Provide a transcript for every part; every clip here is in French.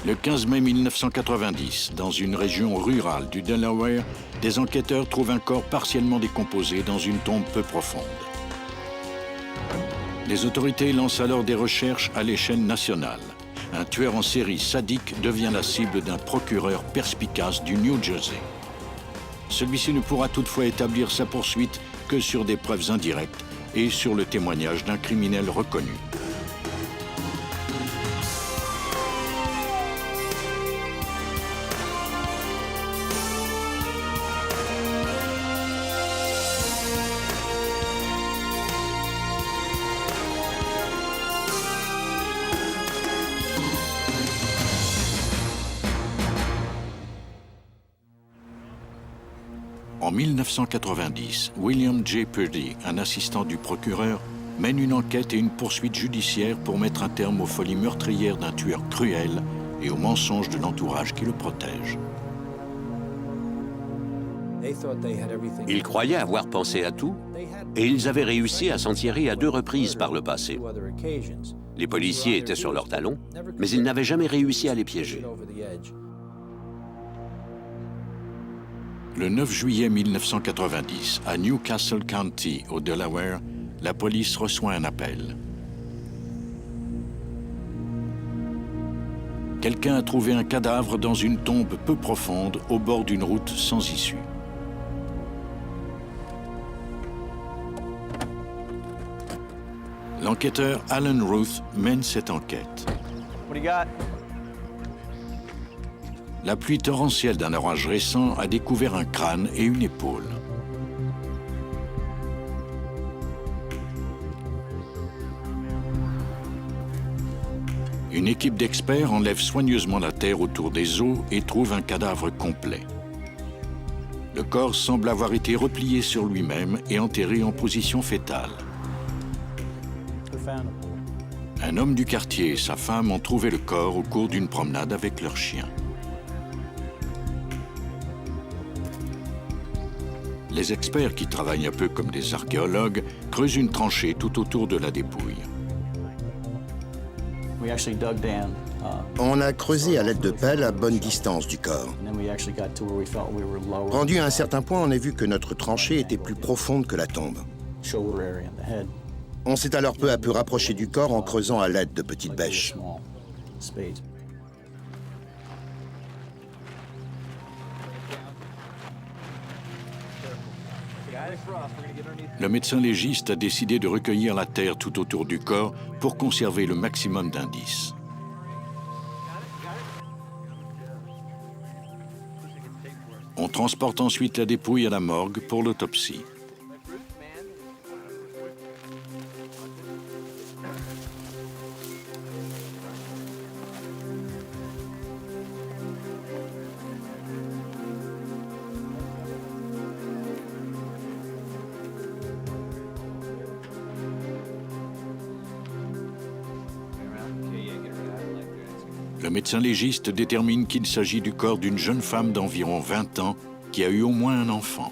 Le 15 mai 1990, dans une région rurale du Delaware, des enquêteurs trouvent un corps partiellement décomposé dans une tombe peu profonde. Les autorités lancent alors des recherches à l'échelle nationale. Un tueur en série sadique devient la cible d'un procureur perspicace du New Jersey. Celui-ci ne pourra toutefois établir sa poursuite que sur des preuves indirectes et sur le témoignage d'un criminel reconnu. En 1990, William J. Purdy, un assistant du procureur, mène une enquête et une poursuite judiciaire pour mettre un terme aux folies meurtrières d'un tueur cruel et aux mensonges de l'entourage qui le protège. Ils croyaient avoir pensé à tout et ils avaient réussi à s'en tirer à 2 reprises par le passé. Les policiers étaient sur leurs talons, mais ils n'avaient jamais réussi à les piéger. Le 9 juillet 1990, à Newcastle County, au Delaware, la police reçoit un appel. Quelqu'un a trouvé un cadavre dans une tombe peu profonde au bord d'une route sans issue. L'enquêteur Alan Ruth mène cette enquête. La pluie torrentielle d'un orage récent a découvert un crâne et une épaule. Une équipe d'experts enlève soigneusement la terre autour des os et trouve un cadavre complet. Le corps semble avoir été replié sur lui-même et enterré en position fétale. Un homme du quartier et sa femme ont trouvé le corps au cours d'une promenade avec leur chien. Les experts, qui travaillent un peu comme des archéologues, creusent une tranchée tout autour de la dépouille. On a creusé à l'aide de pelles à bonne distance du corps. Rendu à un certain point, on a vu que notre tranchée était plus profonde que la tombe. On s'est alors peu à peu rapproché du corps en creusant à l'aide de petites bêches. Le médecin légiste a décidé de recueillir la terre tout autour du corps pour conserver le maximum d'indices. On transporte ensuite la dépouille à la morgue pour l'autopsie. Le médecin légiste détermine qu'il s'agit du corps d'une jeune femme d'environ 20 ans qui a eu au moins un enfant.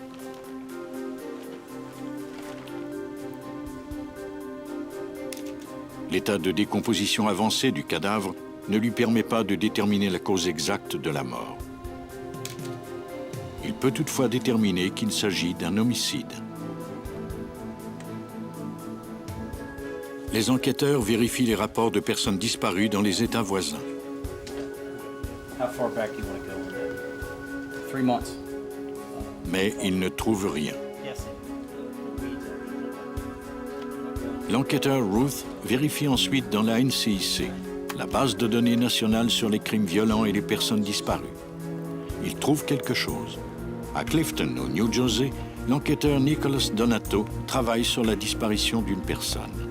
L'état de décomposition avancé du cadavre ne lui permet pas de déterminer la cause exacte de la mort. Il peut toutefois déterminer qu'il s'agit d'un homicide. Les enquêteurs vérifient les rapports de personnes disparues dans les États voisins. Mais ils ne trouvent rien. L'enquêteur Ruth vérifie ensuite dans la NCIC, la base de données nationale sur les crimes violents et les personnes disparues. Il trouve quelque chose. À Clifton, au New Jersey, l'enquêteur Nicholas Donato travaille sur la disparition d'une personne.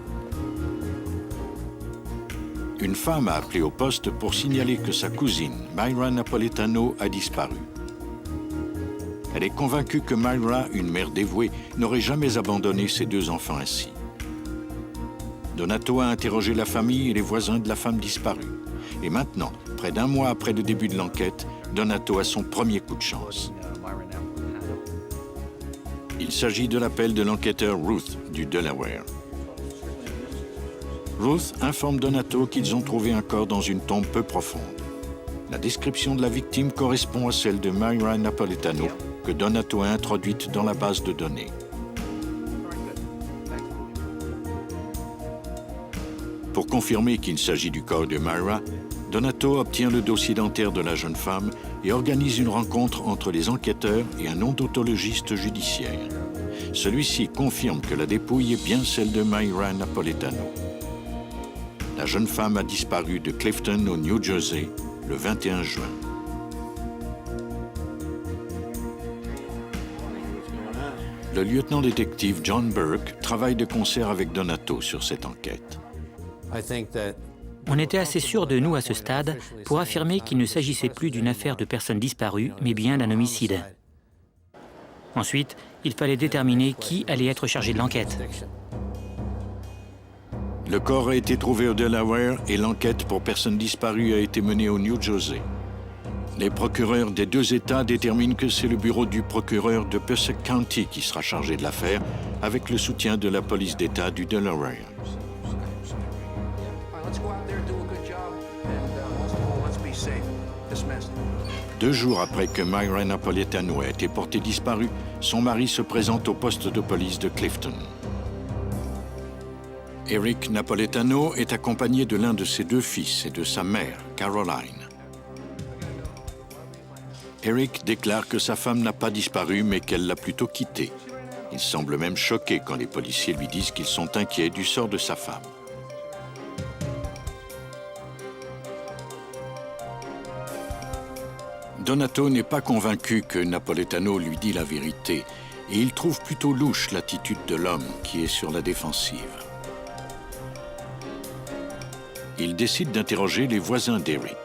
Une femme a appelé au poste pour signaler que sa cousine, Myra Napolitano, a disparu. Elle est convaincue que Myra, une mère dévouée, n'aurait jamais abandonné ses 2 enfants ainsi. Donato a interrogé la famille et les voisins de la femme disparue. Et maintenant, près d'1 mois après le début de l'enquête, Donato a son premier coup de chance. Il s'agit de l'appel de l'enquêteur Ruth du Delaware. Ruth informe Donato qu'ils ont trouvé un corps dans une tombe peu profonde. La description de la victime correspond à celle de Myra Napoletano, que Donato a introduite dans la base de données. Pour confirmer qu'il s'agit du corps de Myra, Donato obtient le dossier dentaire de la jeune femme et organise une rencontre entre les enquêteurs et un odontologiste judiciaire. Celui-ci confirme que la dépouille est bien celle de Myra Napoletano. La jeune femme a disparu de Clifton au New Jersey le 21 juin. Le lieutenant détective John Burke travaille de concert avec Donato sur cette enquête. On était assez sûr de nous à ce stade pour affirmer qu'il ne s'agissait plus d'une affaire de personnes disparues, mais bien d'un homicide. Ensuite, il fallait déterminer qui allait être chargé de l'enquête. Le corps a été trouvé au Delaware et l'enquête pour personnes disparues a été menée au New Jersey. Les procureurs des deux États déterminent que c'est le bureau du procureur de Passaic County qui sera chargé de l'affaire, avec le soutien de la police d'État du Delaware. Deux jours après que Myra Napoletano a été portée disparue, son mari se présente au poste de police de Clifton. Eric Napoletano est accompagné de l'un de ses deux fils et de sa mère, Caroline. Eric déclare que sa femme n'a pas disparu, mais qu'elle l'a plutôt quitté. Il semble même choqué quand les policiers lui disent qu'ils sont inquiets du sort de sa femme. Donato n'est pas convaincu que Napoletano lui dit la vérité et il trouve plutôt louche l'attitude de l'homme qui est sur la défensive. Il décide d'interroger les voisins d'Eric.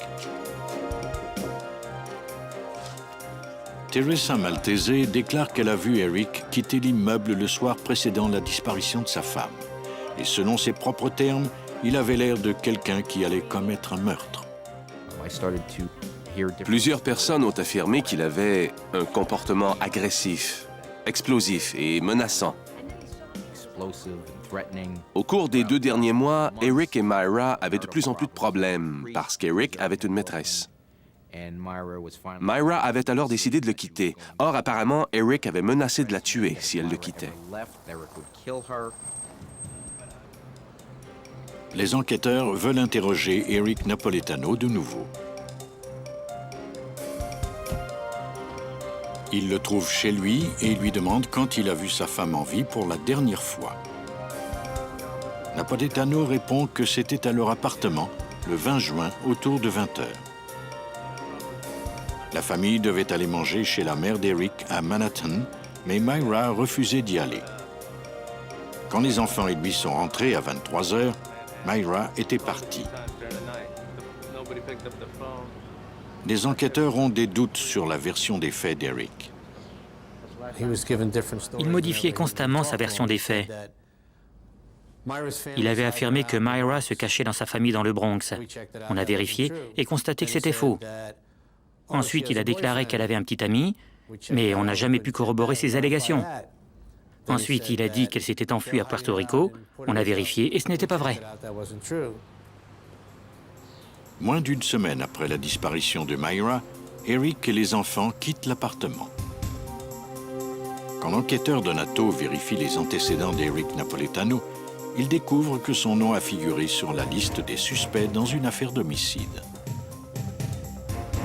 Teresa Maltese déclare qu'elle a vu Eric quitter l'immeuble le soir précédant la disparition de sa femme. Et selon ses propres termes, il avait l'air de quelqu'un qui allait commettre un meurtre. Plusieurs personnes ont affirmé qu'il avait un comportement agressif, explosif et menaçant. Au cours des 2 derniers mois, Eric et Myra avaient de plus en plus de problèmes parce qu'Eric avait une maîtresse. Myra avait alors décidé de le quitter. Or, apparemment, Eric avait menacé de la tuer si elle le quittait. Les enquêteurs veulent interroger Eric Napoletano de nouveau. Ils le trouvent chez lui et lui demandent quand il a vu sa femme en vie pour la dernière fois. Napoletano répond que c'était à leur appartement, le 20 juin, autour de 20 heures. La famille devait aller manger chez la mère d'Eric à Manhattan, mais Myra a refusé d'y aller. Quand les enfants et lui sont rentrés à 23 heures, Myra était partie. Les enquêteurs ont des doutes sur la version des faits d'Eric. Il modifiait constamment sa version des faits. Il avait affirmé que Myra se cachait dans sa famille dans le Bronx. On a vérifié et constaté que c'était faux. Ensuite, il a déclaré qu'elle avait un petit ami, mais on n'a jamais pu corroborer ses allégations. Ensuite, il a dit qu'elle s'était enfuie à Puerto Rico. On a vérifié et ce n'était pas vrai. Moins d'une semaine après la disparition de Myra, Eric et les enfants quittent l'appartement. Quand l'enquêteur Donato vérifie les antécédents d'Eric Napoletano, il découvre que son nom a figuré sur la liste des suspects dans une affaire d'homicide.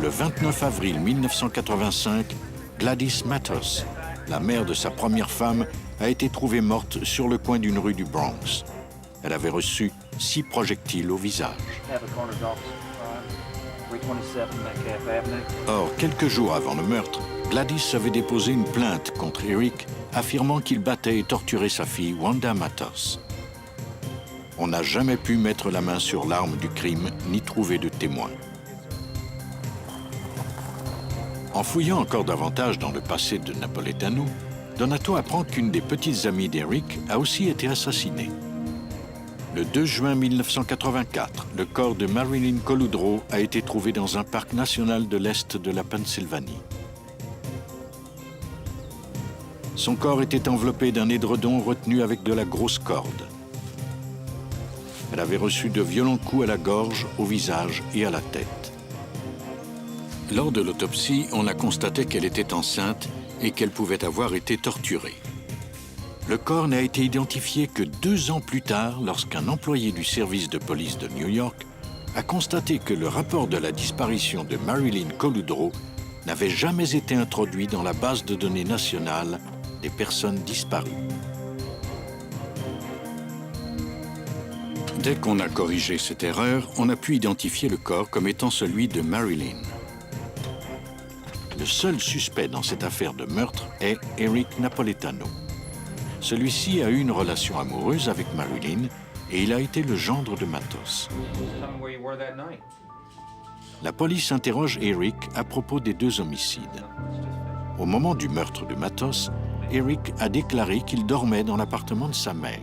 Le 29 avril 1985, Gladys Matos, la mère de sa première femme, a été trouvée morte sur le coin d'une rue du Bronx. Elle avait reçu 6 projectiles au visage. Or, quelques jours avant le meurtre, Gladys avait déposé une plainte contre Eric, affirmant qu'il battait et torturait sa fille, Wanda Matos. On n'a jamais pu mettre la main sur l'arme du crime, ni trouver de témoins. En fouillant encore davantage dans le passé de Napoletano, Donato apprend qu'une des petites amies d'Eric a aussi été assassinée. Le 2 juin 1984, le corps de Marilyn Coludro a été trouvé dans un parc national de l'Est de la Pennsylvanie. Son corps était enveloppé d'un édredon retenu avec de la grosse corde. Elle avait reçu de violents coups à la gorge, au visage et à la tête. Lors de l'autopsie, on a constaté qu'elle était enceinte et qu'elle pouvait avoir été torturée. Le corps n'a été identifié que 2 ans plus tard, lorsqu'un employé du service de police de New York a constaté que le rapport de la disparition de Marilyn Coluldro n'avait jamais été introduit dans la base de données nationale des personnes disparues. Dès qu'on a corrigé cette erreur, on a pu identifier le corps comme étant celui de Marilyn. Le seul suspect dans cette affaire de meurtre est Eric Napoletano. Celui-ci a eu une relation amoureuse avec Marilyn et il a été le gendre de Matos. La police interroge Eric à propos des 2 homicides. Au moment du meurtre de Matos, Eric a déclaré qu'il dormait dans l'appartement de sa mère.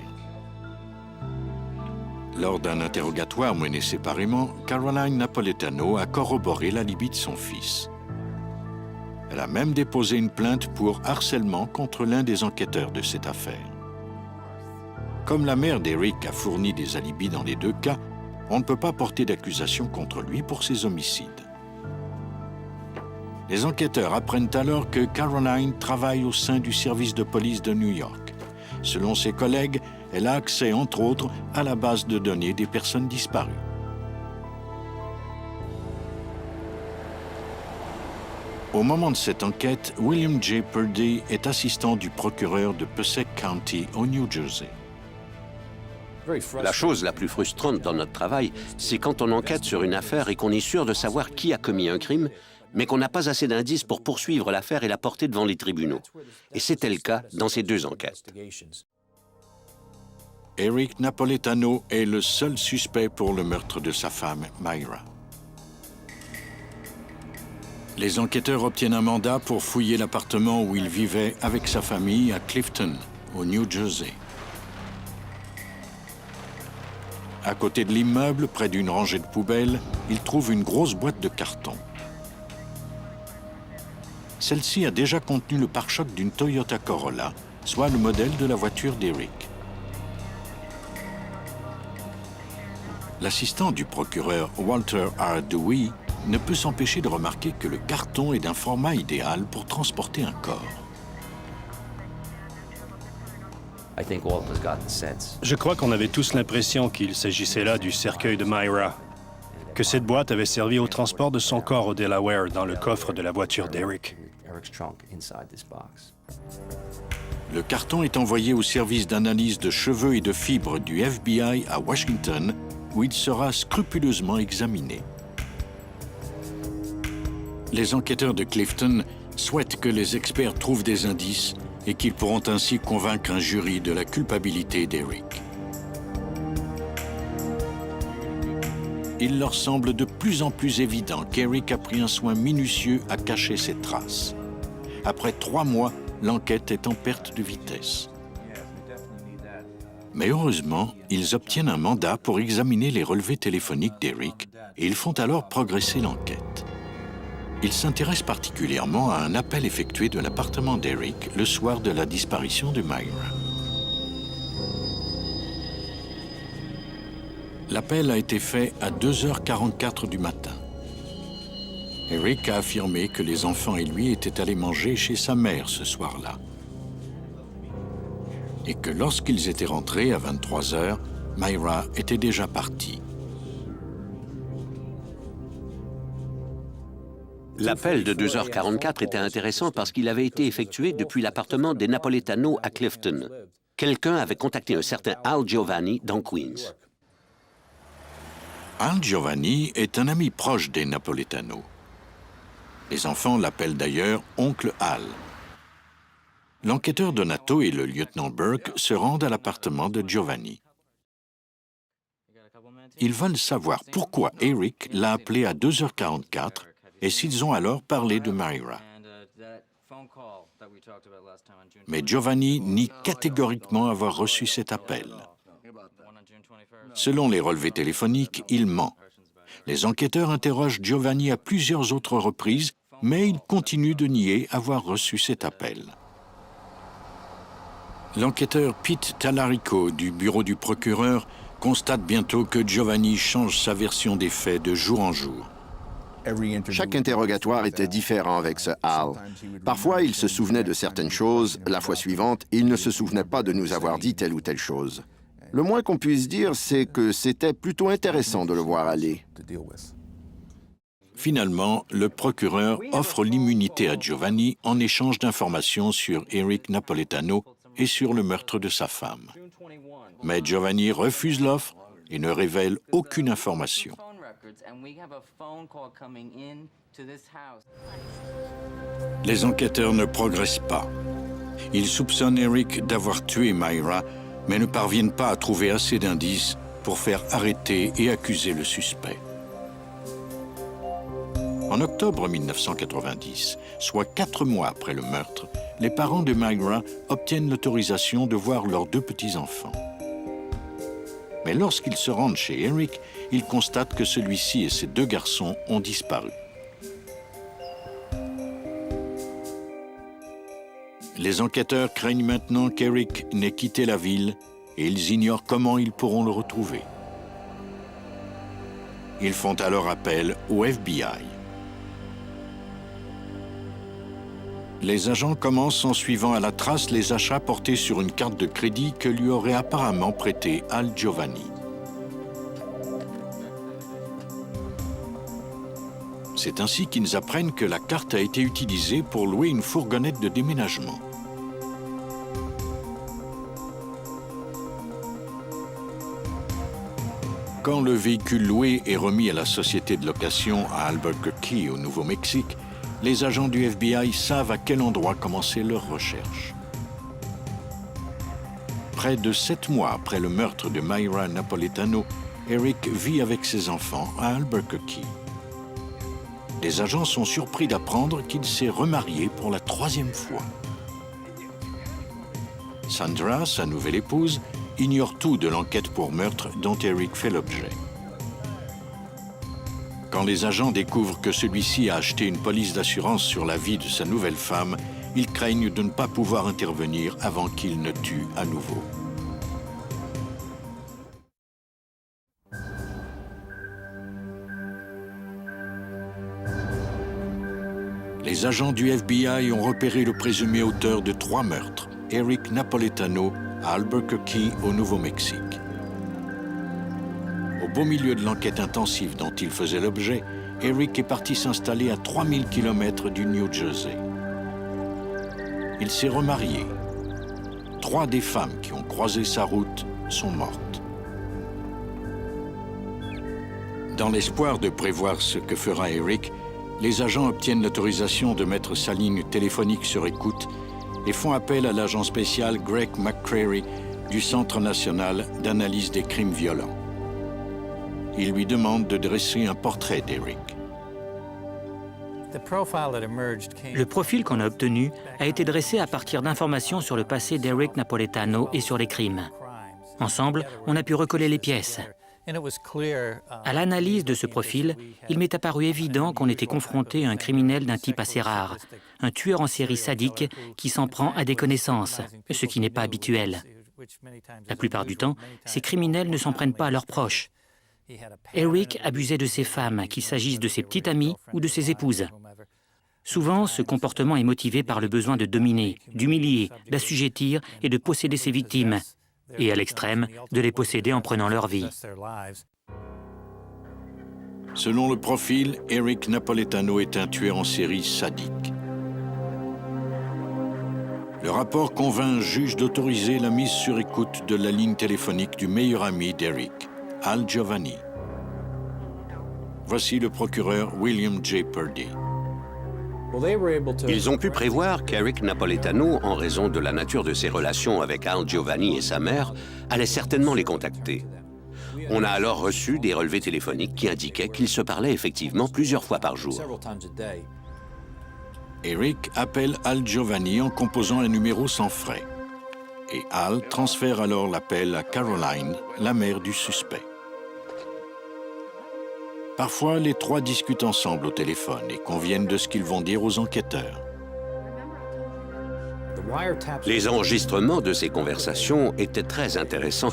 Lors d'un interrogatoire mené séparément, Caroline Napoletano a corroboré l'alibi de son fils. Elle a même déposé une plainte pour harcèlement contre l'un des enquêteurs de cette affaire. Comme la mère d'Eric a fourni des alibis dans les 2 cas, on ne peut pas porter d'accusation contre lui pour ces homicides. Les enquêteurs apprennent alors que Caroline travaille au sein du service de police de New York. Selon ses collègues, elle a accès, entre autres, à la base de données des personnes disparues. Au moment de cette enquête, William J. Purdy est assistant du procureur de Passaic County au New Jersey. La chose la plus frustrante dans notre travail, c'est quand on enquête sur une affaire et qu'on est sûr de savoir qui a commis un crime, mais qu'on n'a pas assez d'indices pour poursuivre l'affaire et la porter devant les tribunaux. Et c'était le cas dans ces 2 enquêtes. Eric Napoletano est le seul suspect pour le meurtre de sa femme, Myra. Les enquêteurs obtiennent un mandat pour fouiller l'appartement où il vivait avec sa famille à Clifton, au New Jersey. À côté de l'immeuble, près d'une rangée de poubelles, ils trouvent une grosse boîte de carton. Celle-ci a déjà contenu le pare-choc d'une Toyota Corolla, soit le modèle de la voiture d'Eric. L'assistant du procureur Walter R. Dewey ne peut s'empêcher de remarquer que le carton est d'un format idéal pour transporter un corps. Je crois qu'on avait tous l'impression qu'il s'agissait là du cercueil de Myra, que cette boîte avait servi au transport de son corps au Delaware dans le coffre de la voiture d'Eric. Le carton est envoyé au service d'analyse de cheveux et de fibres du FBI à Washington, où il sera scrupuleusement examiné. Les enquêteurs de Clifton souhaitent que les experts trouvent des indices et qu'ils pourront ainsi convaincre un jury de la culpabilité d'Eric. Il leur semble de plus en plus évident qu'Eric a pris un soin minutieux à cacher ses traces. Après 3 mois, l'enquête est en perte de vitesse. Mais heureusement, ils obtiennent un mandat pour examiner les relevés téléphoniques d'Eric et ils font alors progresser l'enquête. Ils s'intéressent particulièrement à un appel effectué de l'appartement d'Eric le soir de la disparition de Myra. L'appel a été fait à 2h44 du matin. Eric a affirmé que les enfants et lui étaient allés manger chez sa mère ce soir-là. Et que lorsqu'ils étaient rentrés à 23h, Myra était déjà partie. L'appel de 2h44 était intéressant parce qu'il avait été effectué depuis l'appartement des Napoletano à Clifton. Quelqu'un avait contacté un certain Al Giovanni dans Queens. Al Giovanni est un ami proche des Napoletano. Les enfants l'appellent d'ailleurs Oncle Al. L'enquêteur Donato et le lieutenant Burke se rendent à l'appartement de Giovanni. Ils veulent savoir pourquoi Eric l'a appelé à 2h44 et s'ils ont alors parlé de Myra. Mais Giovanni nie catégoriquement avoir reçu cet appel. Selon les relevés téléphoniques, il ment. Les enquêteurs interrogent Giovanni à plusieurs autres reprises, mais il continue de nier avoir reçu cet appel. L'enquêteur Pete Talarico du bureau du procureur constate bientôt que Giovanni change sa version des faits de jour en jour. Chaque interrogatoire était différent avec ce Al. Parfois, il se souvenait de certaines choses. La fois suivante, il ne se souvenait pas de nous avoir dit telle ou telle chose. Le moins qu'on puisse dire, c'est que c'était plutôt intéressant de le voir aller. Finalement, le procureur offre l'immunité à Giovanni en échange d'informations sur Eric Napoletano et sur le meurtre de sa femme. Mais Giovanni refuse l'offre et ne révèle aucune information. Les enquêteurs ne progressent pas. Ils soupçonnent Eric d'avoir tué Myra, mais ne parviennent pas à trouver assez d'indices pour faire arrêter et accuser le suspect. En octobre 1990, soit 4 mois après le meurtre, les parents de Myra obtiennent l'autorisation de voir leurs 2 petits-enfants. Mais lorsqu'ils se rendent chez Eric, ils constatent que celui-ci et ses 2 garçons ont disparu. Les enquêteurs craignent maintenant qu'Eric n'ait quitté la ville et ils ignorent comment ils pourront le retrouver. Ils font alors appel au FBI. Les agents commencent en suivant à la trace les achats portés sur une carte de crédit que lui aurait apparemment prêté Al Giovanni. C'est ainsi qu'ils apprennent que la carte a été utilisée pour louer une fourgonnette de déménagement. Quand le véhicule loué est remis à la société de location à Albuquerque, au Nouveau-Mexique, les agents du FBI savent à quel endroit commencer leurs recherches. Près de 7 mois après le meurtre de Myra Napoletano, Eric vit avec ses enfants à Albuquerque. Les agents sont surpris d'apprendre qu'il s'est remarié pour la 3e fois. Sandra, sa nouvelle épouse, ignore tout de l'enquête pour meurtre dont Eric fait l'objet. Quand les agents découvrent que celui-ci a acheté une police d'assurance sur la vie de sa nouvelle femme, ils craignent de ne pas pouvoir intervenir avant qu'il ne tue à nouveau. Les agents du FBI ont repéré le présumé auteur de 3 meurtres, Eric Napoletano, à Albuquerque, au Nouveau-Mexique. Au beau milieu de l'enquête intensive dont il faisait l'objet, Eric est parti s'installer à 3000 km du New Jersey. Il s'est remarié. 3 des femmes qui ont croisé sa route sont mortes. Dans l'espoir de prévoir ce que fera Eric, les agents obtiennent l'autorisation de mettre sa ligne téléphonique sur écoute et font appel à l'agent spécial Greg McCrary du Centre national d'analyse des crimes violents. Il lui demande de dresser un portrait d'Eric. Le profil qu'on a obtenu a été dressé à partir d'informations sur le passé d'Eric Napoletano et sur les crimes. Ensemble, on a pu recoller les pièces. À l'analyse de ce profil, il m'est apparu évident qu'on était confronté à un criminel d'un type assez rare, un tueur en série sadique qui s'en prend à des connaissances, ce qui n'est pas habituel. La plupart du temps, ces criminels ne s'en prennent pas à leurs proches. Eric abusait de ses femmes, qu'il s'agisse de ses petites amies ou de ses épouses. Souvent, ce comportement est motivé par le besoin de dominer, d'humilier, d'assujettir et de posséder ses victimes, et à l'extrême, de les posséder en prenant leur vie. Selon le profil, Eric Napoletano est un tueur en série sadique. Le rapport convainc un juge d'autoriser la mise sur écoute de la ligne téléphonique du meilleur ami d'Eric, Al Giovanni. Voici le procureur William J. Purdy. Ils ont pu prévoir qu'Eric Napoletano, en raison de la nature de ses relations avec Al Giovanni et sa mère, allait certainement les contacter. On a alors reçu des relevés téléphoniques qui indiquaient qu'ils se parlaient effectivement plusieurs fois par jour. Eric appelle Al Giovanni en composant un numéro sans frais. Et Al transfère alors l'appel à Caroline, la mère du suspect. Parfois, les 3 discutent ensemble au téléphone et conviennent de ce qu'ils vont dire aux enquêteurs. Les enregistrements de ces conversations étaient très intéressants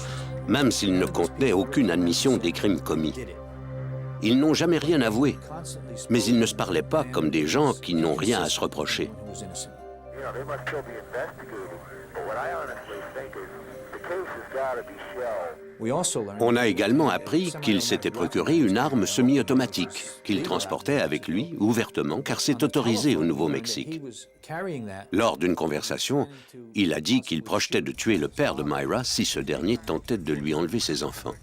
même s'ils ne contenaient aucune admission des crimes commis. Ils n'ont jamais rien avoué, mais ils ne se parlaient pas comme des gens qui n'ont rien à se reprocher. On a également appris qu'il s'était procuré une arme semi-automatique qu'il transportait avec lui ouvertement car c'est autorisé au Nouveau-Mexique. Lors d'une conversation, il a dit qu'il projetait de tuer le père de Myra si ce dernier tentait de lui enlever ses enfants.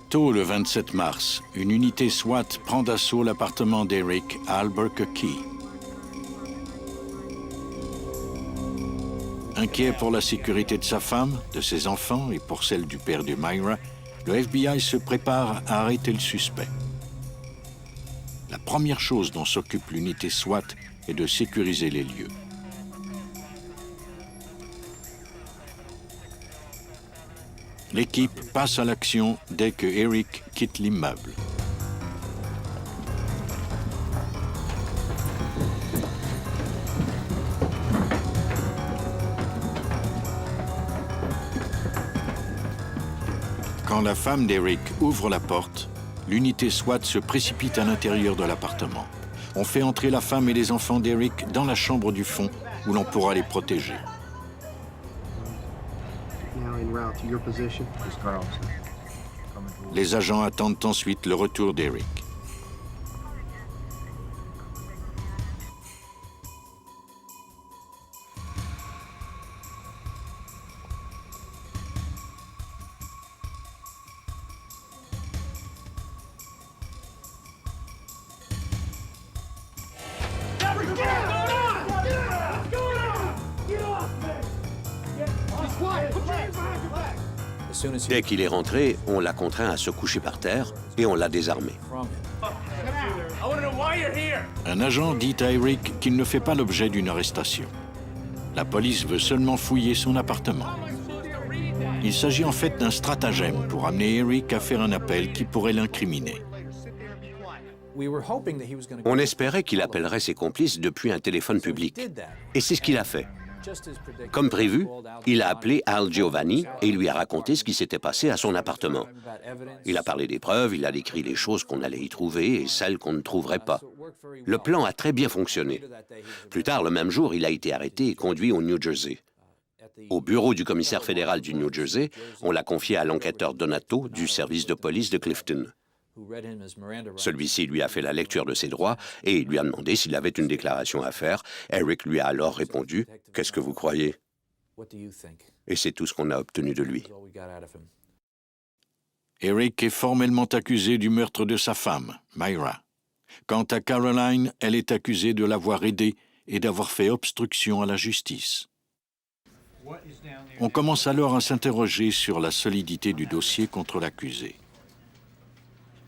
Tôt le 27 mars, une unité SWAT prend d'assaut l'appartement d'Eric à Albuquerque. Inquiet pour la sécurité de sa femme, de ses enfants et pour celle du père de Myra, le FBI se prépare à arrêter le suspect. La première chose dont s'occupe l'unité SWAT est de sécuriser les lieux. L'équipe passe à l'action dès que Eric quitte l'immeuble. Quand la femme d'Eric ouvre la porte, l'unité SWAT se précipite à l'intérieur de l'appartement. On fait entrer la femme et les enfants d'Eric dans la chambre du fond où l'on pourra les protéger. Les agents attendent ensuite le retour d'Eric. Dès qu'il est rentré, on l'a contraint à se coucher par terre et on l'a désarmé. Un agent dit à Eric qu'il ne fait pas l'objet d'une arrestation. La police veut seulement fouiller son appartement. Il s'agit en fait d'un stratagème pour amener Eric à faire un appel qui pourrait l'incriminer. On espérait qu'il appellerait ses complices depuis un téléphone public. Et c'est ce qu'il a fait. Comme prévu, il a appelé Al Giovanni et il lui a raconté ce qui s'était passé à son appartement. Il a parlé des preuves, il a décrit les choses qu'on allait y trouver et celles qu'on ne trouverait pas. Le plan a très bien fonctionné. Plus tard, le même jour, il a été arrêté et conduit au New Jersey. Au bureau du commissaire fédéral du New Jersey, on l'a confié à l'enquêteur Donato du service de police de Clifton. Celui-ci lui a fait la lecture de ses droits et il lui a demandé s'il avait une déclaration à faire. Eric lui a alors répondu « Qu'est-ce que vous croyez ?» Et c'est tout ce qu'on a obtenu de lui. Eric est formellement accusé du meurtre de sa femme, Myra. Quant à Caroline, elle est accusée de l'avoir aidé et d'avoir fait obstruction à la justice. On commence alors à s'interroger sur la solidité du dossier contre l'accusé.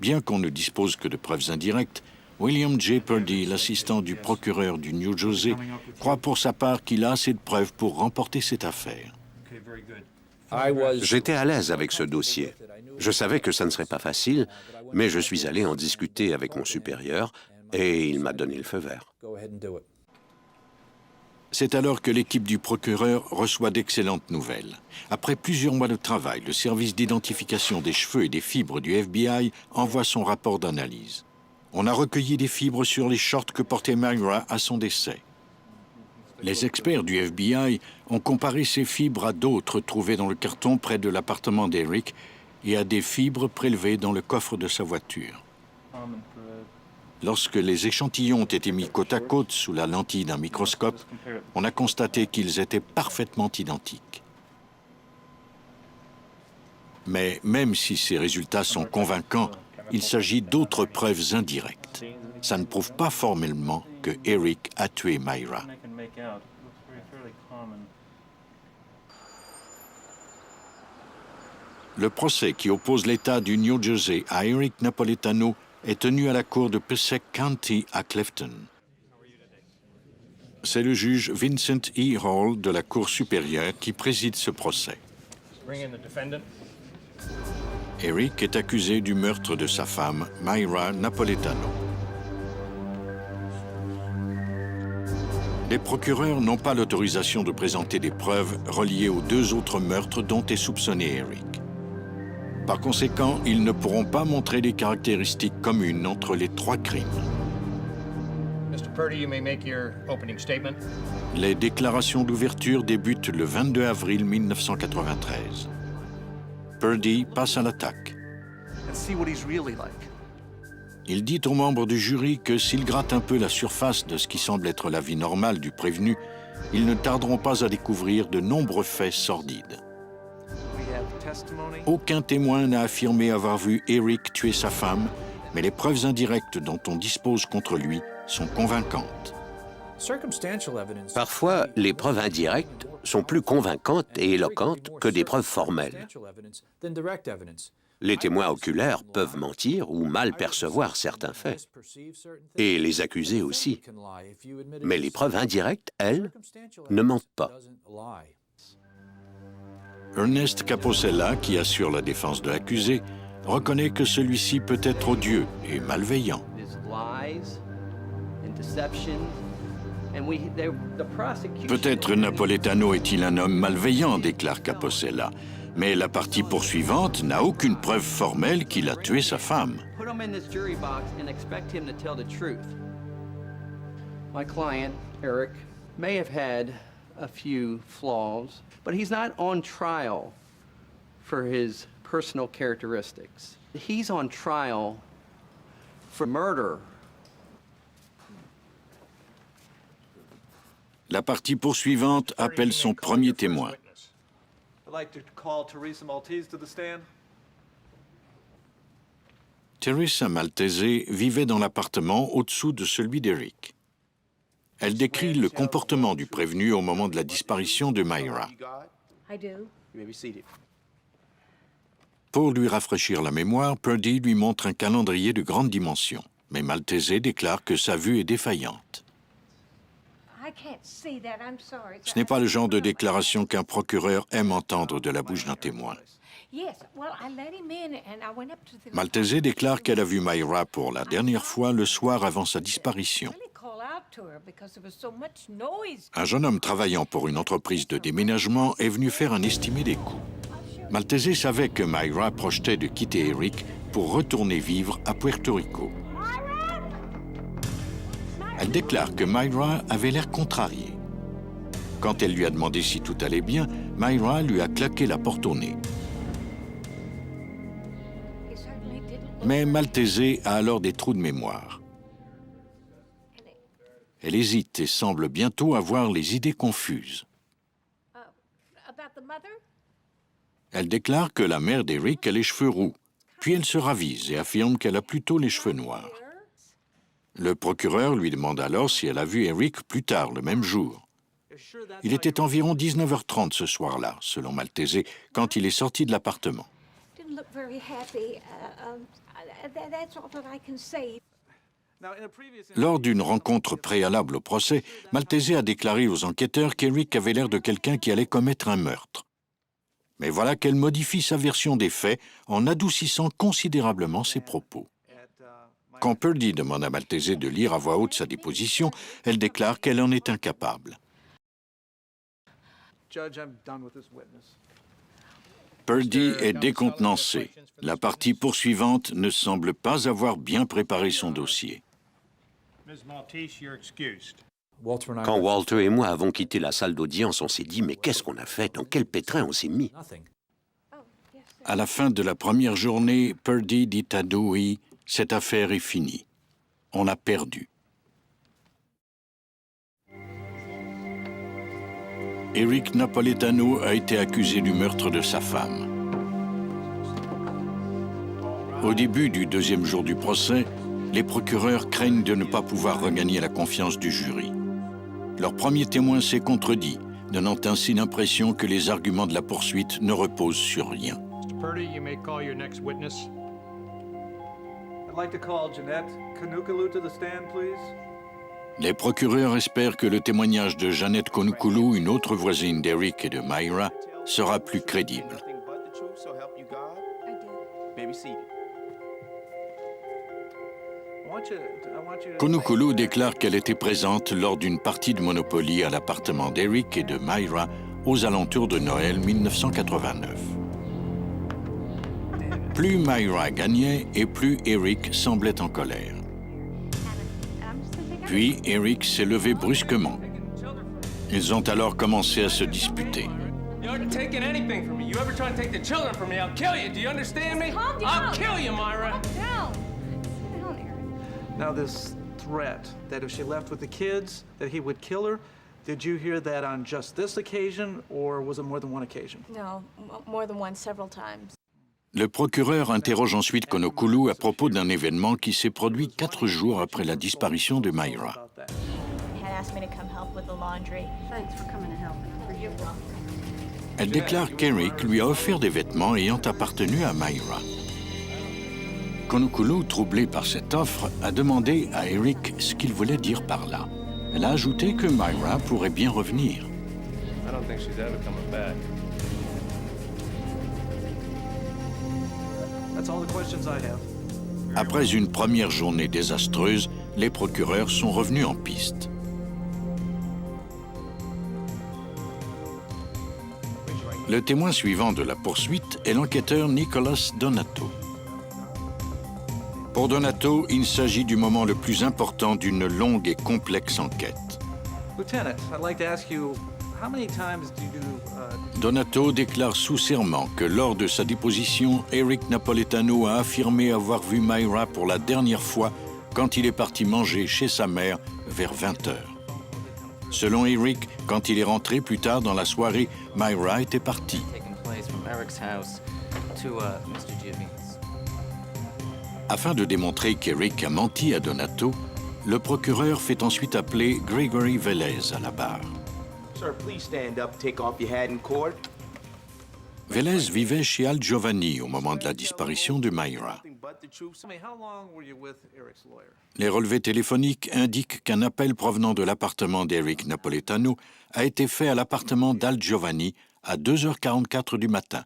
Bien qu'on ne dispose que de preuves indirectes, William J. Purdy, l'assistant du procureur du New Jersey, croit pour sa part qu'il a assez de preuves pour remporter cette affaire. J'étais à l'aise avec ce dossier. Je savais que ça ne serait pas facile, mais je suis allé en discuter avec mon supérieur et il m'a donné le feu vert. C'est alors que l'équipe du procureur reçoit d'excellentes nouvelles. Après plusieurs mois de travail, le service d'identification des cheveux et des fibres du FBI envoie son rapport d'analyse. On a recueilli des fibres sur les shorts que portait Myra à son décès. Les experts du FBI ont comparé ces fibres à d'autres trouvées dans le carton près de l'appartement d'Eric et à des fibres prélevées dans le coffre de sa voiture. Lorsque les échantillons ont été mis côte à côte sous la lentille d'un microscope, on a constaté qu'ils étaient parfaitement identiques. Mais même si ces résultats sont convaincants, il s'agit d'autres preuves indirectes. Ça ne prouve pas formellement que Eric a tué Myra. Le procès qui oppose l'État du New Jersey à Eric Napoletano est tenu à la cour de Passaic County à Clifton. C'est le juge Vincent E. Hall de la Cour supérieure qui préside ce procès. Eric est accusé du meurtre de sa femme, Myra Napoletano. Les procureurs n'ont pas l'autorisation de présenter des preuves reliées aux 2 autres meurtres dont est soupçonné Eric. Par conséquent, ils ne pourront pas montrer les caractéristiques communes entre les 3 crimes. Mr. Purdy, you may make your opening statement. Les déclarations d'ouverture débutent le 22 avril 1993. Purdy passe à l'attaque. And see what he's really like. Il dit aux membres du jury que s'ils grattent un peu la surface de ce qui semble être la vie normale du prévenu, ils ne tarderont pas à découvrir de nombreux faits sordides. We have testimony. Aucun témoin n'a affirmé avoir vu Eric tuer sa femme, mais les preuves indirectes dont on dispose contre lui sont convaincantes. Parfois, les preuves indirectes sont plus convaincantes et éloquentes que des preuves formelles. Les témoins oculaires peuvent mentir ou mal percevoir certains faits, et les accusés aussi. Mais les preuves indirectes, elles, ne mentent pas. Ernest Caposella, qui assure la défense de l'accusé, reconnaît que celui-ci peut être odieux et malveillant. Peut-être Napoletano est-il un homme malveillant, déclare Caposella, mais la partie poursuivante n'a aucune preuve formelle qu'il a tué sa femme. My client, Eric, may have had a few flaws, but he's not on trial for his personal characteristics. He's on trial for murder. La partie poursuivante appelle son premier témoin. I'd like to call Teresa Maltese to the stand. Teresa Maltese vivait dans l'appartement au-dessous de celui d'Eric. Elle décrit le comportement du prévenu au moment de la disparition de Myra. I do. You may be seated. Pour lui rafraîchir la mémoire, Purdy lui montre un calendrier de grande dimension. Mais Maltese déclare que sa vue est défaillante. Ce n'est pas le genre de déclaration qu'un procureur aime entendre de la bouche d'un témoin. Maltese déclare qu'elle a vu Myra pour la dernière fois le soir avant sa disparition. Un jeune homme travaillant pour une entreprise de déménagement est venu faire un estimé des coûts. Maltese savait que Myra projetait de quitter Eric pour retourner vivre à Puerto Rico. Elle déclare que Myra avait l'air contrariée. Quand elle lui a demandé si tout allait bien, Myra lui a claqué la porte au nez. Mais Maltese a alors des trous de mémoire. Elle hésite et semble bientôt avoir les idées confuses. Elle déclare que la mère d'Eric a les cheveux roux, puis elle se ravise et affirme qu'elle a plutôt les cheveux noirs. Le procureur lui demande alors si elle a vu Eric plus tard, le même jour. Il était environ 19h30 ce soir-là, selon Maltese, quand il est sorti de l'appartement. Lors d'une rencontre préalable au procès, Maltese a déclaré aux enquêteurs qu'Eric avait l'air de quelqu'un qui allait commettre un meurtre. Mais voilà qu'elle modifie sa version des faits en adoucissant considérablement ses propos. Quand Purdy demande à Maltese de lire à voix haute sa déposition, elle déclare qu'elle en est incapable. Purdy est décontenancé. La partie poursuivante ne semble pas avoir bien préparé son dossier. Quand Walter et moi avons quitté la salle d'audience, on s'est dit « Mais qu'est-ce qu'on a fait? Dans quel pétrin on s'est mis ?» À la fin de la première journée, Purdy dit à Dewey « Cette affaire est finie. On a perdu. » Eric Napoletano a été accusé du meurtre de sa femme. Au début du deuxième jour du procès, les procureurs craignent de ne pas pouvoir regagner la confiance du jury. Leur premier témoin s'est contredit, donnant ainsi l'impression que les arguments de la poursuite ne reposent sur rien. Mr. Purdy, you may call your next witness. I'd like to call Jeanette Kanukulu to the stand, please. Les procureurs espèrent que le témoignage de Jeannette Konukulu, une autre voisine d'Eric et de Myra, sera plus crédible. Konukulu déclare qu'elle était présente lors d'une partie de Monopoly à l'appartement d'Eric et de Myra aux alentours de Noël 1989. Plus Myra gagnait et plus Eric semblait en colère. Puis Eric s'est levé brusquement. Ils ont alors commencé à se disputer. You're taking anything from me. You ever try to take the children from me, I'll kill you. Do you understand me? I'll kill you, Myra. Calm down. Sit down, Eric. Now, this threat that if she left with the kids, that he would kill her, did you hear that on just this occasion, or was it more than one occasion? No, more than one, several times. Le procureur interroge ensuite Konukulu à propos d'un événement qui s'est produit 4 jours après la disparition de Myra. Elle déclare qu'Eric lui a offert des vêtements ayant appartenu à Myra. Konukulu, troublé par cette offre, a demandé à Eric ce qu'il voulait dire par là. Elle a ajouté que Myra pourrait bien revenir. Après une première journée désastreuse, les procureurs sont revenus en piste. Le témoin suivant de la poursuite est l'enquêteur Nicholas Donato. Pour Donato, il s'agit du moment le plus important d'une longue et complexe enquête. Donato déclare sous serment que lors de sa déposition, Eric Napoletano a affirmé avoir vu Myra pour la dernière fois quand il est parti manger chez sa mère vers 20 h. Selon Eric, quand il est rentré plus tard dans la soirée, Myra était partie. Afin de démontrer qu'Eric a menti à Donato, le procureur fait ensuite appeler Gregory Velez à la barre. Velez vivait chez Al Giovanni au moment de la disparition de Myra. Les relevés téléphoniques indiquent qu'un appel provenant de l'appartement d'Eric Napoletano a été fait à l'appartement d'Al Giovanni à 2h44 du matin.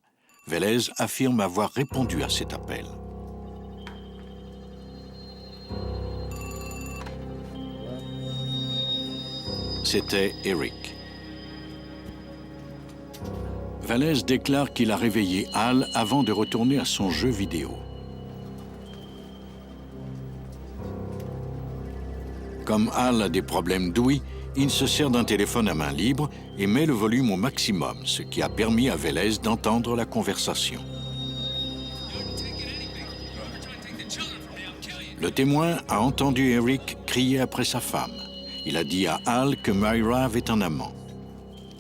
Velez affirme avoir répondu à cet appel. C'était Eric. Velez déclare qu'il a réveillé Al avant de retourner à son jeu vidéo. Comme Al a des problèmes d'ouïe, il se sert d'un téléphone à main libre et met le volume au maximum, ce qui a permis à Velez d'entendre la conversation. Le témoin a entendu Eric crier après sa femme. Il a dit à Al que Myra avait un amant.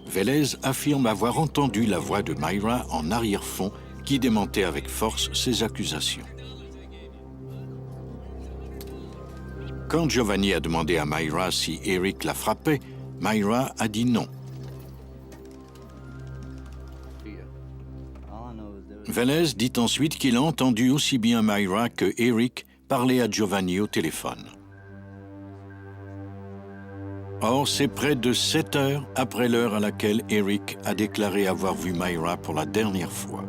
Velez affirme avoir entendu la voix de Myra en arrière-fond qui démentait avec force ses accusations. Quand Giovanni a demandé à Myra si Eric la frappait, Myra a dit non. Velez dit ensuite qu'il a entendu aussi bien Myra que Eric parler à Giovanni au téléphone. Or, c'est près de 7 heures après l'heure à laquelle Eric a déclaré avoir vu Myra pour la dernière fois.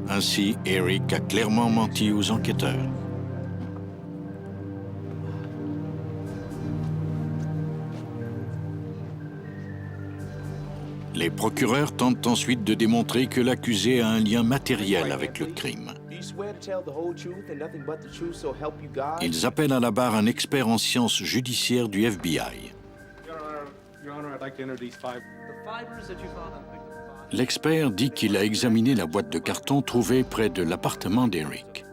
Ainsi, Eric a clairement menti aux enquêteurs. Les procureurs tentent ensuite de démontrer que l'accusé a un lien matériel avec le crime. Ils appellent à la barre un expert en sciences judiciaires du FBI. L'expert dit qu'il a examiné la boîte de carton trouvée près de l'appartement d'Eric.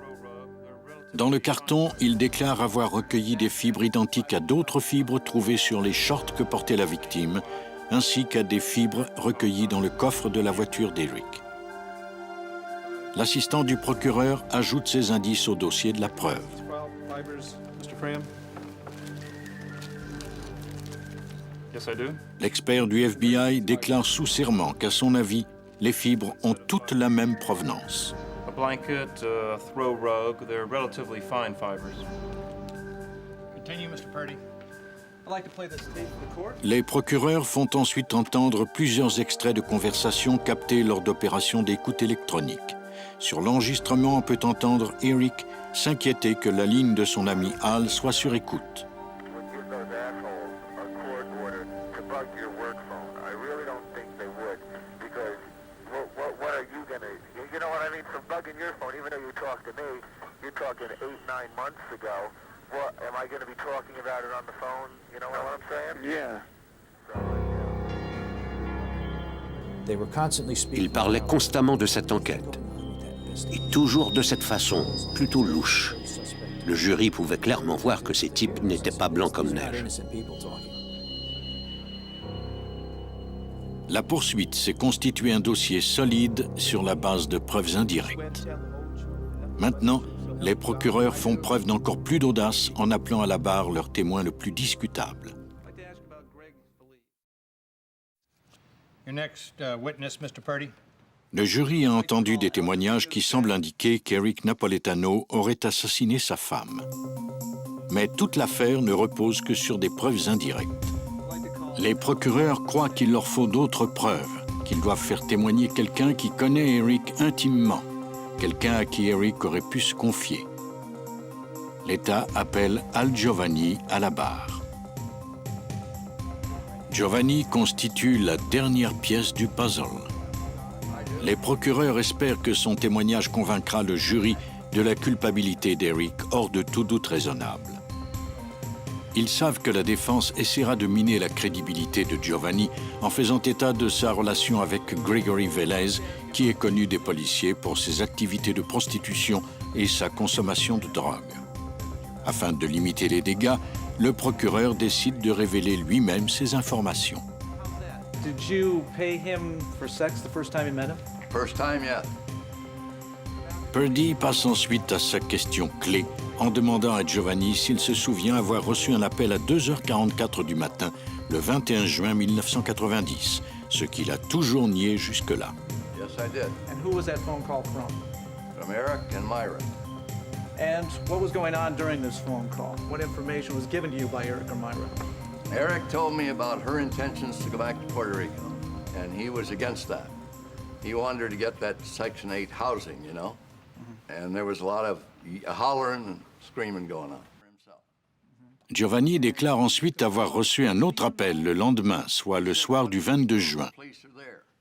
Dans le carton, il déclare avoir recueilli des fibres identiques à d'autres fibres trouvées sur les shorts que portait la victime, ainsi qu'à des fibres recueillies dans le coffre de la voiture d'Eric. L'assistant du procureur ajoute ces indices au dossier de la preuve. L'expert du FBI déclare sous serment qu'à son avis, les fibres ont toutes la même provenance. Les procureurs font ensuite entendre plusieurs extraits de conversations captées lors d'opérations d'écoute électronique. Sur l'enregistrement, on peut entendre Eric s'inquiéter que la ligne de son ami Al soit sur écoute. Il parlait constamment de cette enquête. Et toujours de cette façon, plutôt louche. Le jury pouvait clairement voir que ces types n'étaient pas blancs comme neige. La poursuite s'est constituée un dossier solide sur la base de preuves indirectes. Maintenant, les procureurs font preuve d'encore plus d'audace en appelant à la barre leur témoin le plus discutable. Your next witness, Mr. Purdy. Le jury a entendu des témoignages qui semblent indiquer qu'Eric Napoletano aurait assassiné sa femme. Mais toute l'affaire ne repose que sur des preuves indirectes. Les procureurs croient qu'il leur faut d'autres preuves, qu'ils doivent faire témoigner quelqu'un qui connaît Eric intimement, quelqu'un à qui Eric aurait pu se confier. L'État appelle Al Giovanni à la barre. Giovanni constitue la dernière pièce du puzzle. Les procureurs espèrent que son témoignage convaincra le jury de la culpabilité d'Eric hors de tout doute raisonnable. Ils savent que la défense essaiera de miner la crédibilité de Giovanni en faisant état de sa relation avec Gregory Velez, qui est connu des policiers pour ses activités de prostitution et sa consommation de drogue. Afin de limiter les dégâts, le procureur décide de révéler lui-même ces informations. Did you pay him for sex the first time you met him? First time, yeah. Purdy passe ensuite à sa question clé en demandant à Giovanni s'il se souvient avoir reçu un appel à 2h44 du matin le 21 juin 1990, ce qu'il a toujours nié jusque-là. Yes, I did. And who was that phone call from? From Eric and Myra. And what was going on during this phone call? What information was given to you by Eric or Myra? Eric told me about her intentions to go back to Puerto Rico, and he was against that. He wanted her to get that Section 8 housing, you know? And there was a lot of hollering and screaming going on. Giovanni déclare ensuite avoir reçu un autre appel le lendemain, soit le soir du 22 juin.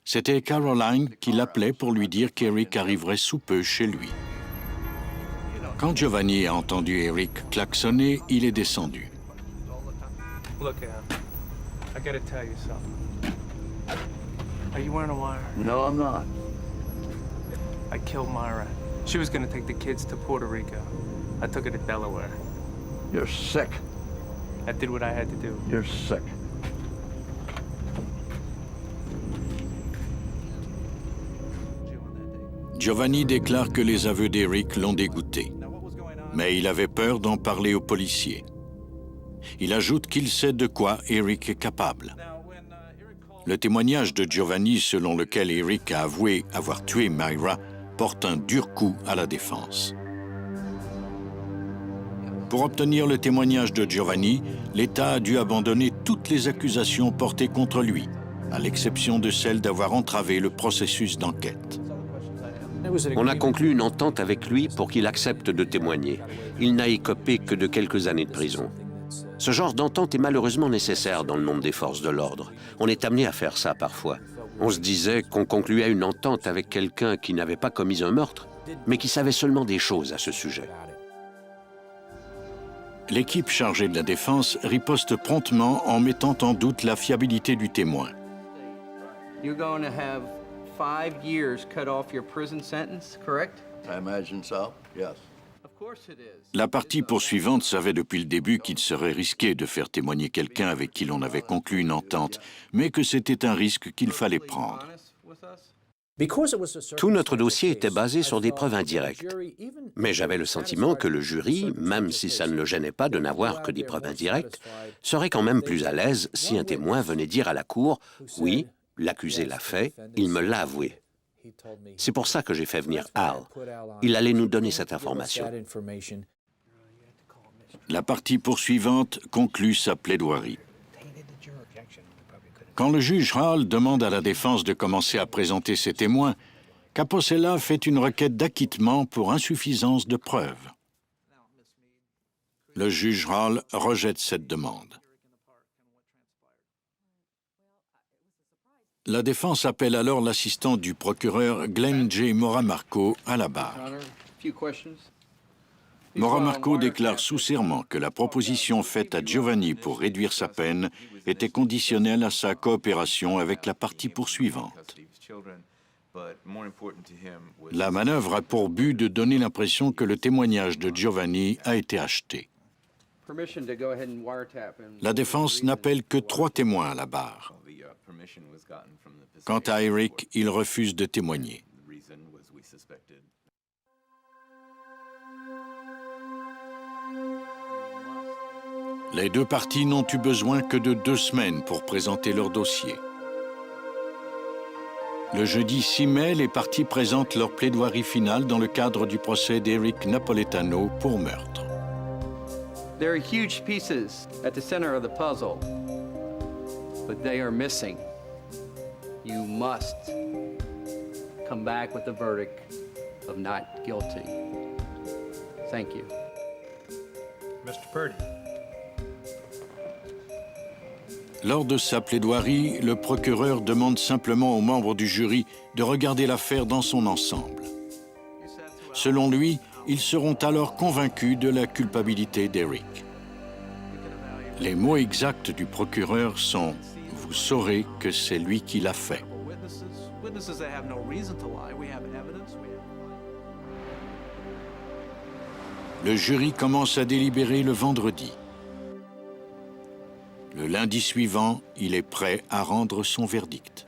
C'était Caroline qui l'appelait pour lui dire qu'Eric arriverait sous peu chez lui. Quand Giovanni a entendu Eric klaxonner, il est descendu. Look, I gotta tell you something. Are you wearing a wire? No, I'm not. I killed Myra. She was gonna take the kids to Puerto Rico. I took her to Delaware. You're sick. I did what I had to do. You're sick. Giovanni déclare que les aveux d'Eric l'ont dégoûté, mais il avait peur d'en parler aux policiers. Il ajoute qu'il sait de quoi Eric est capable. Le témoignage de Giovanni selon lequel Eric a avoué avoir tué Myra porte un dur coup à la défense. Pour obtenir le témoignage de Giovanni, l'État a dû abandonner toutes les accusations portées contre lui, à l'exception de celle d'avoir entravé le processus d'enquête. On a conclu une entente avec lui pour qu'il accepte de témoigner. Il n'a écopé que de quelques années de prison. Ce genre d'entente est malheureusement nécessaire dans le monde des forces de l'ordre. On est amené à faire ça parfois. On se disait qu'on concluait une entente avec quelqu'un qui n'avait pas commis un meurtre, mais qui savait seulement des choses à ce sujet. L'équipe chargée de la défense riposte promptement en mettant en doute la fiabilité du témoin. You're going to have 5 years cut off your prison sentence, correct? I imagine so, yes. Of course it is. La partie poursuivante savait depuis le début qu'il serait risqué de faire témoigner quelqu'un avec qui l'on avait conclu une entente, mais que c'était un risque qu'il fallait prendre. Tout notre dossier était basé sur des preuves indirectes. Mais j'avais le sentiment que le jury, même si ça ne le gênait pas de n'avoir que des preuves indirectes, serait quand même plus à l'aise si un témoin venait dire à la cour « Oui, l'accusé l'a fait, il me l'a avoué ». C'est pour ça que j'ai fait venir Al. Il allait nous donner cette information. La partie poursuivante conclut sa plaidoirie. Quand le juge Hall demande à la défense de commencer à présenter ses témoins, Capossela fait une requête d'acquittement pour insuffisance de preuves. Le juge Hall rejette cette demande. La défense appelle alors l'assistant du procureur Glenn J. Moramarco à la barre. Moramarco déclare sous serment que la proposition faite à Giovanni pour réduire sa peine était conditionnelle à sa coopération avec la partie poursuivante. La manœuvre a pour but de donner l'impression que le témoignage de Giovanni a été acheté. La défense n'appelle que 3 témoins à la barre. Quant à Eric, il refuse de témoigner. Les 2 parties n'ont eu besoin que de 2 semaines pour présenter leur dossier. Le jeudi 6 mai, les parties présentent leur plaidoirie finale dans le cadre du procès d'Eric Napoletano pour meurtre. There are huge pieces at the center of the puzzle, but they are missing. You must come back with the verdict of not guilty. Thank you. Mr. Purdy. Lors de sa plaidoirie, le procureur demande simplement aux membres du jury de regarder l'affaire dans son ensemble. Selon lui, ils seront alors convaincus de la culpabilité d'Eric. Les mots exacts du procureur sont « Vous saurez que c'est lui qui l'a fait ». Le jury commence à délibérer le vendredi. Le lundi suivant, il est prêt à rendre son verdict.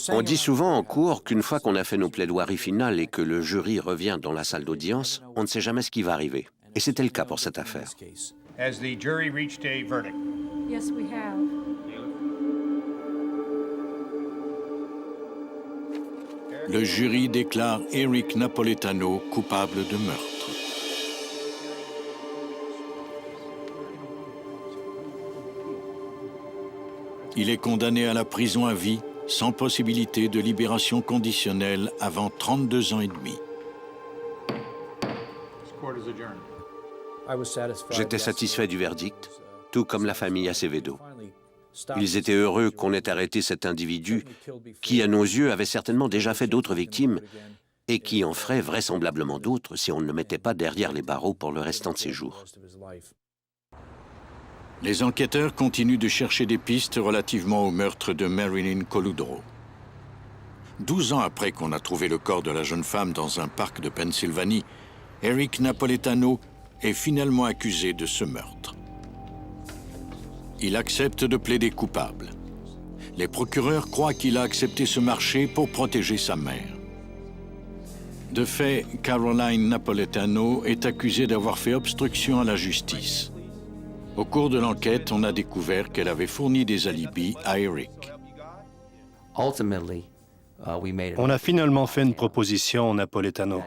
On dit souvent en cours qu'une fois qu'on a fait nos plaidoiries finales et que le jury revient dans la salle d'audience, on ne sait jamais ce qui va arriver. Et c'était le cas pour cette affaire. Has the jury reached a verdict? Yes, we have. Le jury déclare Eric Napoletano coupable de meurtre. Il est condamné à la prison à vie, sans possibilité de libération conditionnelle avant 32 ans et demi. J'étais satisfait du verdict, tout comme la famille Acevedo. Ils étaient heureux qu'on ait arrêté cet individu qui, à nos yeux, avait certainement déjà fait d'autres victimes et qui en ferait vraisemblablement d'autres si on ne le mettait pas derrière les barreaux pour le restant de ses jours. Les enquêteurs continuent de chercher des pistes relativement au meurtre de Marilyn Coluldro. 12 ans après qu'on a trouvé le corps de la jeune femme dans un parc de Pennsylvanie, Eric Napoletano est finalement accusé de ce meurtre. Il accepte de plaider coupable. Les procureurs croient qu'il a accepté ce marché pour protéger sa mère. De fait, Caroline Napoletano est accusée d'avoir fait obstruction à la justice. Au cours de l'enquête, on a découvert qu'elle avait fourni des alibis à Eric. On a finalement fait une proposition à Napoletano.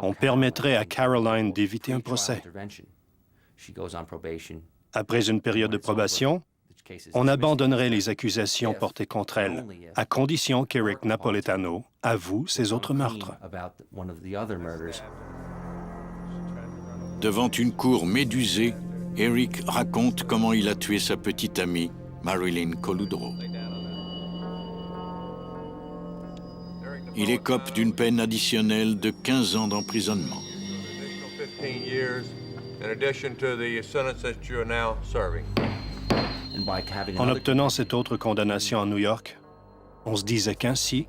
On permettrait à Caroline d'éviter un procès. Après une période de probation, on abandonnerait les accusations portées contre elle, à condition qu'Eric Napoletano avoue ses autres meurtres. Devant une cour médusée, Eric raconte comment il a tué sa petite amie, Marilyn Coluldro. Il écope d'une peine additionnelle de 15 ans d'emprisonnement. En obtenant cette autre condamnation à New York, on se disait qu'ainsi,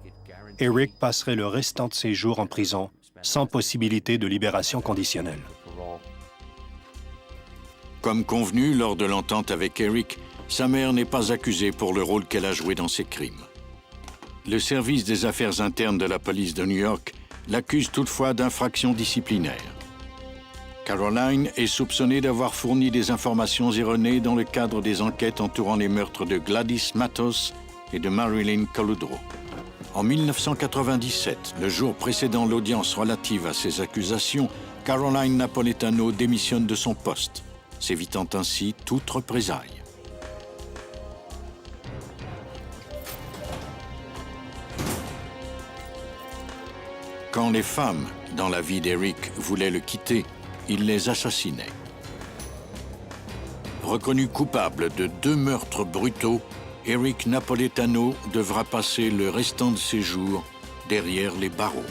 Eric passerait le restant de ses jours en prison sans possibilité de libération conditionnelle. Comme convenu lors de l'entente avec Eric, sa mère n'est pas accusée pour le rôle qu'elle a joué dans ces crimes. Le service des affaires internes de la police de New York l'accuse toutefois d'infraction disciplinaire. Caroline est soupçonnée d'avoir fourni des informations erronées dans le cadre des enquêtes entourant les meurtres de Gladys Matos et de Marilyn Coluldro. En 1997, le jour précédant l'audience relative à ces accusations, Caroline Napoletano démissionne de son poste, s'évitant ainsi toute représaille. Quand les femmes, dans la vie d'Eric, voulaient le quitter, il les assassinait. Reconnu coupable de 2 meurtres brutaux, Eric Napoletano devra passer le restant de ses jours derrière les barreaux.